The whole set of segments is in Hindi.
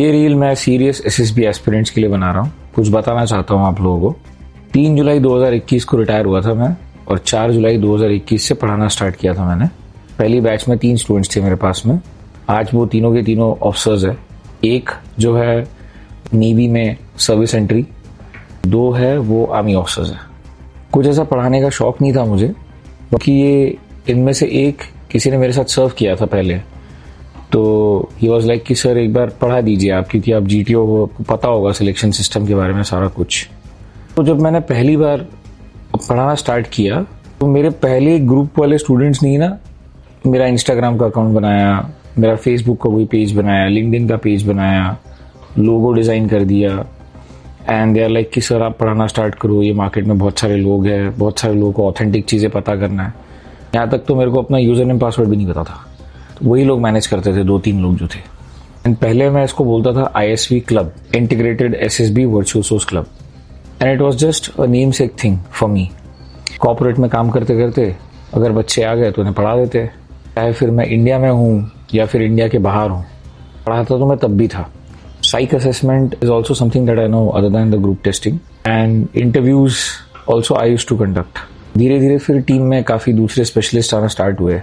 ये रील मैं सीरियस एसएसबी एस्पिरेंट्स के लिए बना रहा हूँ। कुछ बताना चाहता हूँ आप लोगों को। 3 जुलाई 2021 को रिटायर हुआ था मैं और 4 जुलाई 2021 से पढ़ाना स्टार्ट किया था मैंने। पहली बैच में 3 स्टूडेंट्स थे मेरे पास में। आज वो तीनों के तीनों ऑफिसर्स है। एक जो है नेवी में सर्विस एंट्री, 2 है वो आर्मी ऑफिसर्स है। कुछ ऐसा पढ़ाने का शौक नहीं था मुझे, क्योंकि ये इनमें से एक किसी ने मेरे साथ सर्व किया था पहले, तो ही वॉज लाइक कि सर एक बार पढ़ा दीजिए आप, क्योंकि आप जीटीओ को पता होगा सिलेक्शन सिस्टम के बारे में सारा कुछ। तो जब मैंने पहली बार पढ़ाना स्टार्ट किया तो मेरे पहले ग्रुप वाले स्टूडेंट्स ने ना मेरा इंस्टाग्राम का अकाउंट बनाया, मेरा फेसबुक का कोई पेज बनाया, लिंक्डइन का पेज बनाया, लोगो डिज़ाइन कर दिया एंड दे आर लाइक कि सर आप पढ़ाना स्टार्ट करो, ये मार्केट में बहुत सारे लोग हैं, बहुत सारे लोगों को ऑथेंटिक चीज़ें पता करना है। यहाँ तक तो मेरे को अपना यूज़र नेम पासवर्ड भी नहीं पता था, तो वही लोग मैनेज करते थे, 2-3 लोग जो थे। एंड पहले मैं इसको बोलता था ISV club, integrated SSB virtuosos club, and it was just a namesake thing for me. Corporate में काम करते करते अगर बच्चे आ गए तो उन्हें पढ़ा देते, चाहे फिर मैं इंडिया में हूँ या फिर इंडिया के बाहर हूँ। पढ़ाता तो मैं तब भी था। Psych assessment is also something that I know other than the group testing, and interviews also I used to conduct. धीरे धीरे फिर टीम में काफ़ी दूसरे स्पेशलिस्ट आना स्टार्ट हुए,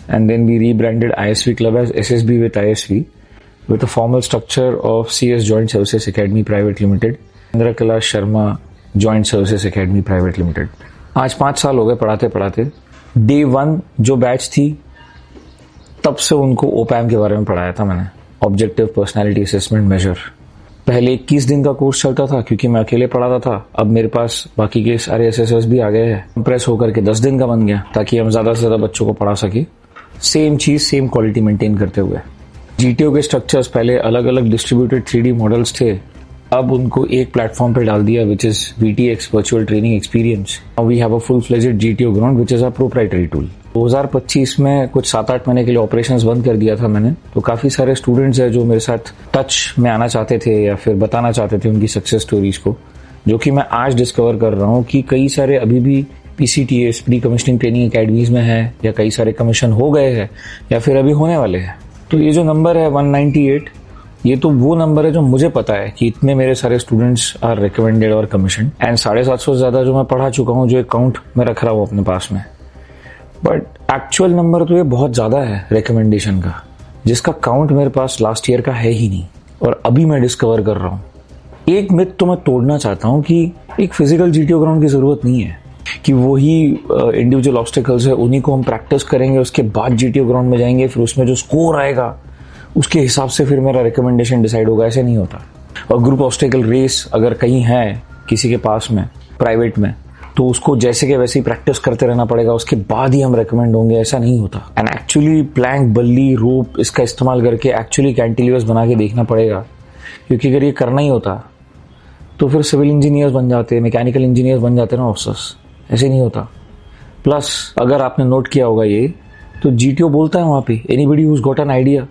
and then we rebranded ISV Club as SSB with ISV with a formal structure of CS Joint Services Academy Private Limited, Indra Kailash Sharma Joint Services Academy Private Limited. आज 5 साल हो गए पढ़ाते पढ़ाते। Day 1 जो बैच थी तब से उनको OPAM के बारे में पढ़ाया था मैंने, ऑब्जेक्टिव पर्सनालिटी असेसमेंट मेजर। पहले 21 दिन का कोर्स चलता था क्योंकि मैं अकेले पढ़ाता था। अब मेरे पास बाकी के सारे एसएसएस भी आ गए हैं, कंप्रेस होकर के 10 दिन का बन गया ताकि हम ज़्यादा से ज़्यादा बच्चों को पढ़ा सके, सेम चीज़ सेम क्वालिटी मेंटेन करते हुए। जीटीओ के स्ट्रक्चर्स पहले अलग अलग डिस्ट्रीब्यूटेड 3D मॉडल्स थे, अब उनको एक प्लेटफॉर्म पे डाल दिया, which is VTX virtual training experience. We have a full fledged GTO ground which is a proprietary tool. 2025 में कुछ 7-8 महीने के लिए ऑपरेशंस बंद कर दिया था मैंने, तो काफ़ी सारे स्टूडेंट्स हैं जो मेरे साथ टच में आना चाहते थे या फिर बताना चाहते थे उनकी सक्सेस स्टोरीज को, जो कि मैं आज डिस्कवर कर रहा हूँ कि कई सारे अभी भी PCTS pre commissioning training academies में है, या कई सारे कमीशन हो गए हैं या फिर अभी होने वाले हैं। तो ये जो नंबर है 198, ये तो वो नंबर है जो मुझे पता है कि इतने मेरे सारे स्टूडेंट्स आर रिकमेंडेड और कमीशन, एंड 750 से ज़्यादा जो मैं पढ़ा चुका हूँ, जो एक काउंट मैं रख रहा हूँ अपने पास में। बट एक्चुअल नंबर तो ये बहुत ज़्यादा है रिकमेंडेशन का, जिसका काउंट मेरे पास लास्ट ईयर का है ही नहीं, और अभी मैं डिस्कवर कर रहा हूँ। एक मिथ तो मैं तोड़ना चाहता हूँ कि एक फिजिकल जीटीओ ग्राउंड की ज़रूरत नहीं है, कि वही इंडिविजुअल ऑब्स्टिकल्स है उन्हीं को हम प्रैक्टिस करेंगे, उसके बाद जीटीओ ग्राउंड में जाएंगे, फिर उसमें जो स्कोर आएगा उसके हिसाब से फिर मेरा रिकमेंडेशन डिसाइड होगा। ऐसे नहीं होता। और ग्रुप ऑब्स्टिकल रेस अगर कहीं है किसी के पास में प्राइवेट में, तो उसको जैसे के वैसे ही प्रैक्टिस करते रहना पड़ेगा, उसके बाद ही हम रेकमेंड होंगे, ऐसा नहीं होता। एंड एक्चुअली प्लैंक, बल्ली, रोप इसका इस्तेमाल करके एक्चुअली कैंटिलीवर्स बना के देखना पड़ेगा, क्योंकि अगर ये करना ही होता तो फिर सिविल इंजीनियर्स बन जाते, मैकेनिकल इंजीनियर्स बन जाते ना ऑफिसर्स। ऐसे नहीं होता। प्लस अगर आपने नोट किया होगा ये, तो जीटीओ बोलता है वहाँ पे, anybody who's got an idea,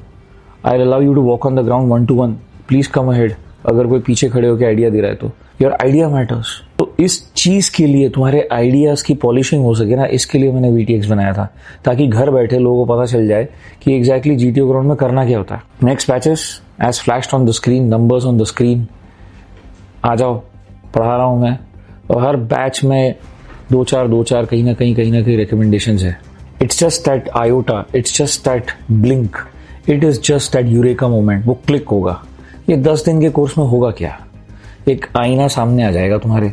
I will allow you to walk on the ground 1-to-1, please come ahead. अगर कोई पीछे खड़े होकर आइडिया दे रहा है तो योर आइडिया मैटर्स। तो इस चीज के लिए, तुम्हारे आइडियाज की पॉलिशिंग हो सके ना, इसके लिए मैंने VTX बनाया था, ताकि घर बैठे लोगों को पता चल जाए कि एग्जैक्टली जीटीओ ग्राउंड में करना क्या होता है। Next batches as flashed on the screen, numbers on the screen. आ जाओ, पढ़ा रहा हूँ मैं, और हर बैच में 2-4 कहीं ना कहीं रिकमेंडेशंस है। It's just that iota, it's just that blink, it is just that eureka moment, वो क्लिक होगा। ये 10 दिन के कोर्स में होगा क्या? एक आईना सामने आ जाएगा तुम्हारे,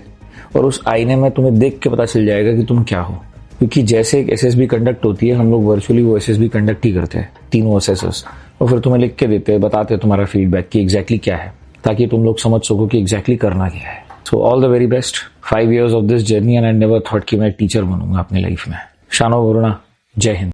और उस आईने में तुम्हें देख के पता चल जाएगा कि तुम क्या हो। क्योंकि जैसे एक SSB कंडक्ट होती है, हम लोग वर्चुअली वो SSB कंडक्ट ही करते हैं, तीनों असेसर्स, और फिर तुम्हें लिख के देते हैं, बताते हैं तुम्हारा फीडबैक कि एग्जैक्टली क्या है, ताकि तुम लोग समझ सको कि एग्जैक्टली करना क्या है। So all the very best. 5 years of this journey, and I never thought कि मैं टीचर बनूंगा अपनी लाइफ में। शानो वरुणा, जय हिंद।